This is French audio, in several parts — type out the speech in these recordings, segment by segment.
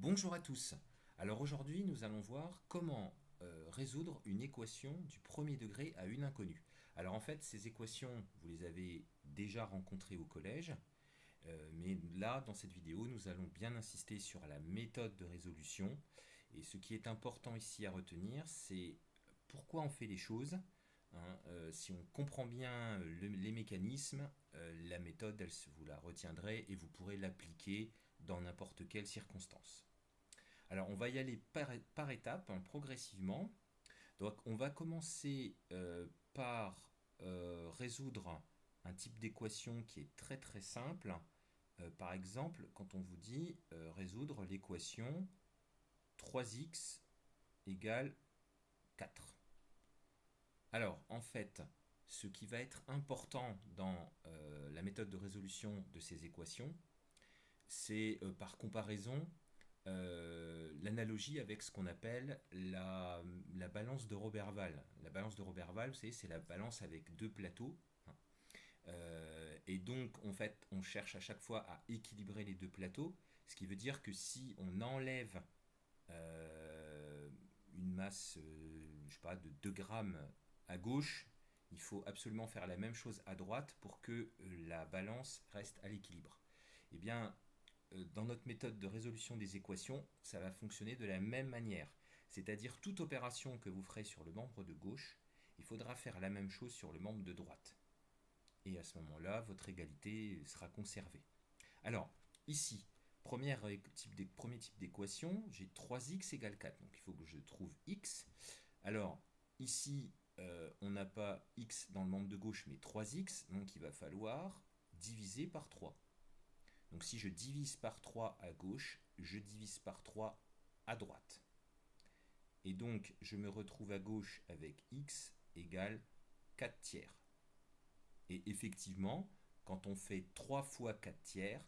Bonjour à tous. Alors aujourd'hui, nous allons voir comment résoudre une équation du premier degré à une inconnue. Alors en fait, ces équations, vous les avez déjà rencontrées au collège, mais là, dans cette vidéo, nous allons bien insister sur la méthode de résolution. Et ce qui est important ici à retenir, c'est pourquoi on fait les choses. Si on comprend bien les mécanismes, la méthode, vous la retiendrez et vous pourrez l'appliquer dans n'importe quelle circonstance. Alors, on va y aller par étapes, progressivement. Donc, on va commencer par résoudre un type d'équation qui est très très simple. Par exemple, quand on vous dit résoudre l'équation 3x égale 4. Alors, en fait, ce qui va être important dans la méthode de résolution de ces équations, c'est par comparaison l'analogie avec ce qu'on appelle la balance de Roberval. La balance de Roberval, vous savez, c'est la balance avec deux plateaux. Et donc, en fait, on cherche à chaque fois à équilibrer les deux plateaux, ce qui veut dire que si on enlève une masse, je sais pas, de 2 grammes à gauche, il faut absolument faire la même chose à droite pour que la balance reste à l'équilibre. Eh bien, dans notre méthode de résolution des équations, ça va fonctionner de la même manière. C'est-à-dire toute opération que vous ferez sur le membre de gauche, il faudra faire la même chose sur le membre de droite. Et à ce moment-là, votre égalité sera conservée. Alors, ici, premier type d'équation, j'ai 3x égale 4. Donc il faut que je trouve x. Alors, ici, on n'a pas x dans le membre de gauche, mais 3x. Donc il va falloir diviser par 3. Donc si je divise par 3 à gauche, je divise par 3 à droite. Et donc je me retrouve à gauche avec x égale 4 tiers. Et effectivement, quand on fait 3 fois 4 tiers,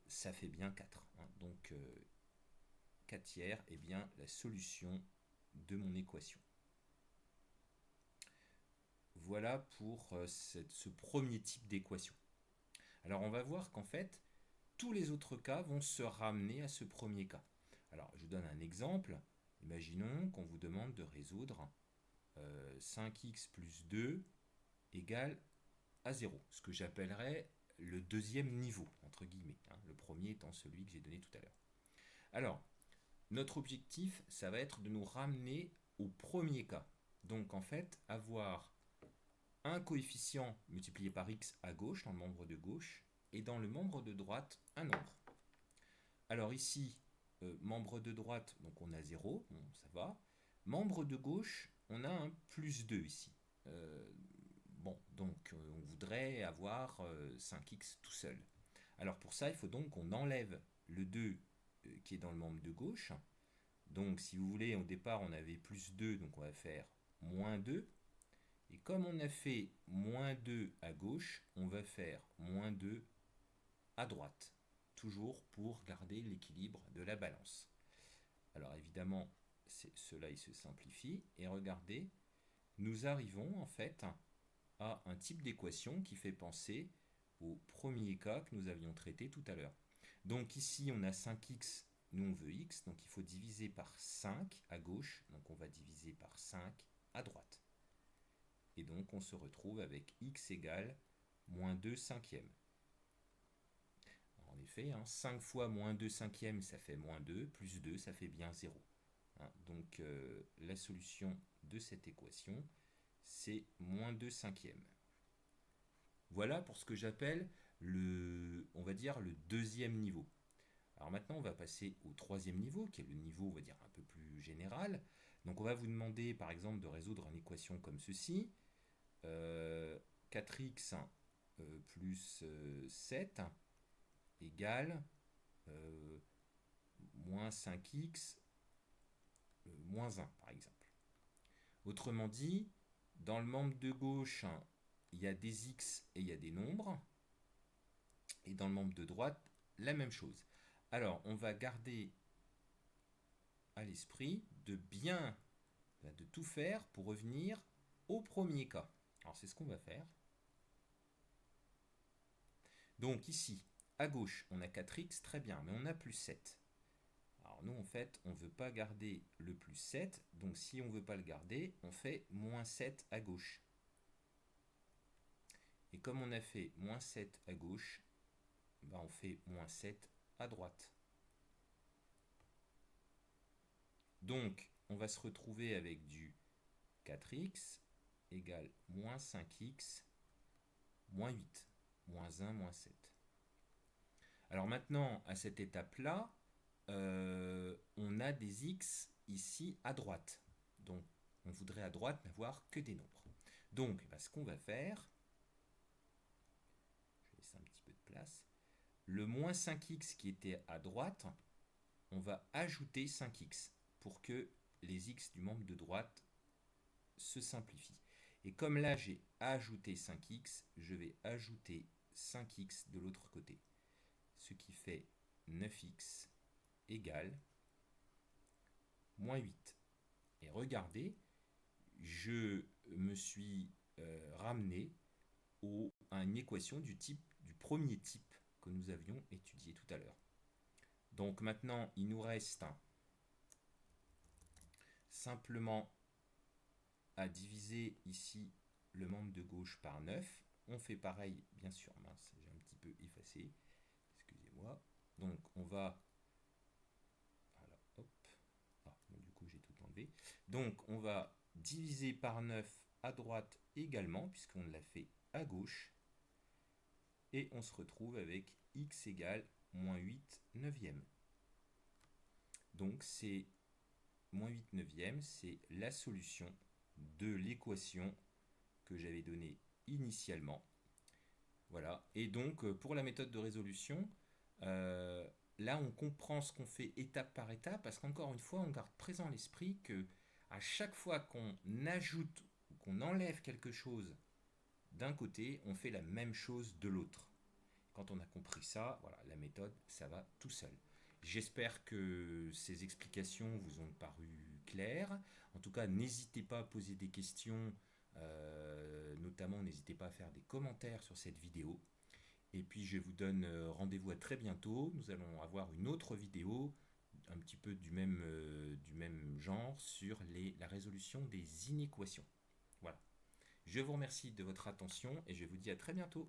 ça fait bien 4. Donc 4 tiers est bien la solution de mon équation. Voilà pour ce premier type d'équation. Alors on va voir qu'en fait, tous les autres cas vont se ramener à ce premier cas. Alors, je vous donne un exemple. Imaginons qu'on vous demande de résoudre 5x plus 2 égale à 0, ce que j'appellerais le deuxième niveau, entre guillemets, le premier étant celui que j'ai donné tout à l'heure. Alors, notre objectif, ça va être de nous ramener au premier cas. Donc, en fait, avoir un coefficient multiplié par x à gauche, dans le membre de gauche, et dans le membre de droite, un nombre. Alors ici, membre de droite, donc on a 0, bon, ça va. Membre de gauche, on a un plus 2 ici. Bon, donc on voudrait avoir 5x tout seul. Alors pour ça, il faut donc qu'on enlève le 2 qui est dans le membre de gauche. Donc si vous voulez, au départ, on avait plus 2, donc on va faire moins 2. Et comme on a fait moins 2 à gauche, on va faire moins 2 à droite. Toujours pour garder l'équilibre de la balance. Alors évidemment, cela il se simplifie. Et regardez, nous arrivons en fait à un type d'équation qui fait penser au premier cas que nous avions traité tout à l'heure. Donc ici, on a 5x, nous on veut x, donc il faut diviser par 5 à gauche, donc on va diviser par 5 à droite. Et donc on se retrouve avec x égale moins 2 cinquièmes. En effet, 5 fois moins 2 cinquièmes, ça fait moins 2, plus 2, ça fait bien 0. Donc la solution de cette équation, c'est moins 2 cinquièmes. Voilà pour ce que j'appelle on va dire, le deuxième niveau. Alors maintenant, on va passer au troisième niveau, qui est le niveau, on va dire, un peu plus général. Donc on va vous demander, par exemple, de résoudre une équation comme ceci. 4x plus 7 égale moins 5x moins 1, par exemple. Autrement dit, dans le membre de gauche, il y a des x et il y a des nombres. Et dans le membre de droite, la même chose. Alors, on va garder à l'esprit de tout faire pour revenir au premier cas. Alors, c'est ce qu'on va faire. Donc ici, à gauche, on a 4x, très bien, mais on a plus 7. Alors nous, en fait, on ne veut pas garder le plus 7. Donc si on ne veut pas le garder, on fait moins 7 à gauche. Et comme on a fait moins 7 à gauche, ben on fait moins 7 à droite. Donc, on va se retrouver avec du 4x égale moins 5x moins 8. Moins 1, moins 7. Alors maintenant, à cette étape-là, on a des x ici à droite. Donc, on voudrait à droite n'avoir que des nombres. Donc, ce qu'on va faire, je vais laisser un petit peu de place, le moins 5x qui était à droite, on va ajouter 5x pour que les x du membre de droite se simplifient. Et comme là j'ai ajouté 5x, je vais ajouter 5x de l'autre côté. Ce qui fait 9x égale moins 8. Et regardez, je me suis ramené à une équation du premier type que nous avions étudié tout à l'heure. Donc maintenant, il nous reste simplement à diviser ici le membre de gauche par 9. On fait pareil, bien sûr, mince, j'ai un petit peu effacé, excusez-moi. Donc on va, voilà, hop, bon, du coup j'ai tout enlevé. Donc on va diviser par 9 à droite également, puisqu'on l'a fait à gauche. Et on se retrouve avec x égale moins 8 neuvième. Donc c'est moins 8 neuvième, c'est la solution de l'équation que j'avais donnée initialement. Voilà. Et donc pour la méthode de résolution, là on comprend ce qu'on fait étape par étape, parce qu'encore une fois, on garde présent à l'esprit que à chaque fois qu'on ajoute ou qu'on enlève quelque chose d'un côté, on fait la même chose de l'autre. Quand on a compris ça, voilà, la méthode, ça va tout seul. J'espère que ces explications vous ont paru claires. En tout cas, n'hésitez pas à poser des questions, notamment n'hésitez pas à faire des commentaires sur cette vidéo. Et puis je vous donne rendez-vous à très bientôt. Nous allons avoir une autre vidéo, un petit peu du même genre, sur la résolution des inéquations. Voilà. Je vous remercie de votre attention et je vous dis à très bientôt.